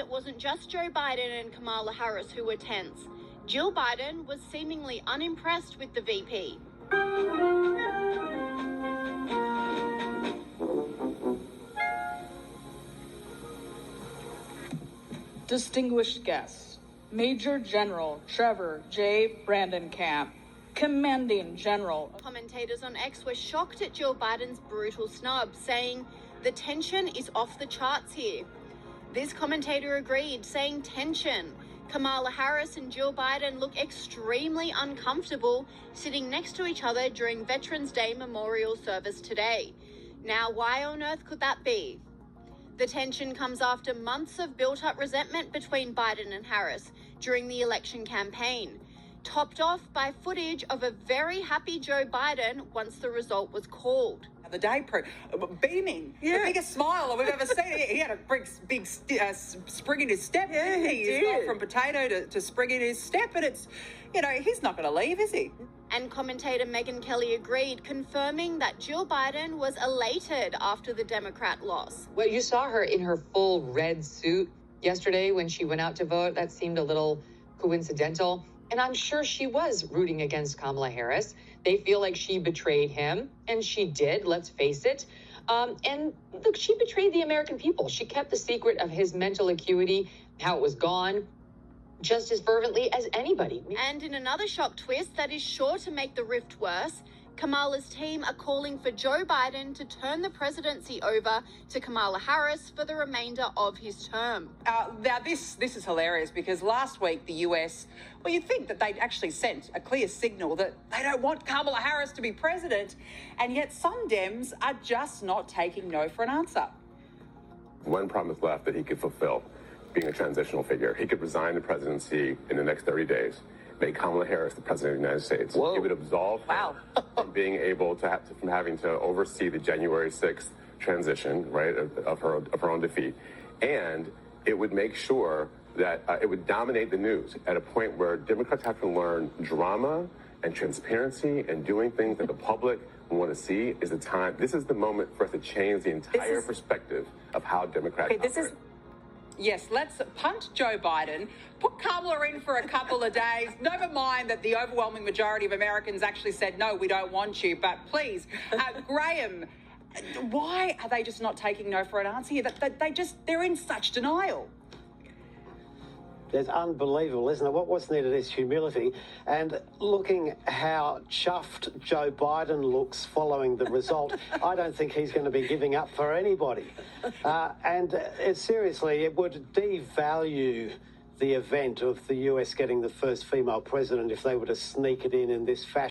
it wasn't just Joe Biden and Kamala Harris who were tense. Jill Biden was seemingly unimpressed with the VP. Distinguished guests, Major General Trevor J. Brandenkamp, Commanding General. Commentators on X were shocked at Jill Biden's brutal snub, saying the tension is off the charts here. This commentator agreed, saying tension. Kamala Harris and Jill Biden look extremely uncomfortable sitting next to each other during Veterans Day memorial service today. Now, why on earth could that be? The tension comes after months of built-up resentment between Biden and Harris during the election campaign, topped off by footage of a very happy Joe Biden once the result was called. The day beaming, the biggest smile we've ever seen. He had a big spring in his step. Yeah, he did. He's gone from potato to spring in his step, and it's, he's not going to leave, is he? And commentator Megyn Kelly agreed, confirming that Jill Biden was elated after the Democrat loss. Well, you saw her in her full red suit yesterday when she went out to vote. That seemed a little coincidental. And I'm sure she was rooting against Kamala Harris. They feel like she betrayed him, and she did, let's face it. And look, she betrayed the American people. She kept the secret of his mental acuity, how it was gone, just as fervently as anybody. And in another shock twist that is sure to make the rift worse, Kamala's team are calling for Joe Biden to turn the presidency over to Kamala Harris for the remainder of his term. Now, this is hilarious because last week the US, well, you'd think that they'd actually sent a clear signal that they don't want Kamala Harris to be president, and yet some Dems are just not taking no for an answer. One promise left that he could fulfill, being a transitional figure. He could resign the presidency in the next 30 days. Make Kamala Harris the president of the United States. Whoa. It would absolve her from being able to from having to oversee the January 6th transition, right, of her own defeat, and it would make sure that it would dominate the news at a point where Democrats have to learn drama and transparency and doing things that the public want to see. Is the time. This is the moment for us to change the entire perspective of how Democrats operate. Yes, let's punt Joe Biden, put Kamala in for a couple of days. Never mind that the overwhelming majority of Americans actually said, no, we don't want you. But please, Graham, why are they just not taking no for an answer here? They're in such denial. It's unbelievable, isn't it? What's needed is humility. And looking how chuffed Joe Biden looks following the result, I don't think he's going to be giving up for anybody. Seriously, it would devalue the event of the US getting the first female president if they were to sneak it in this fashion.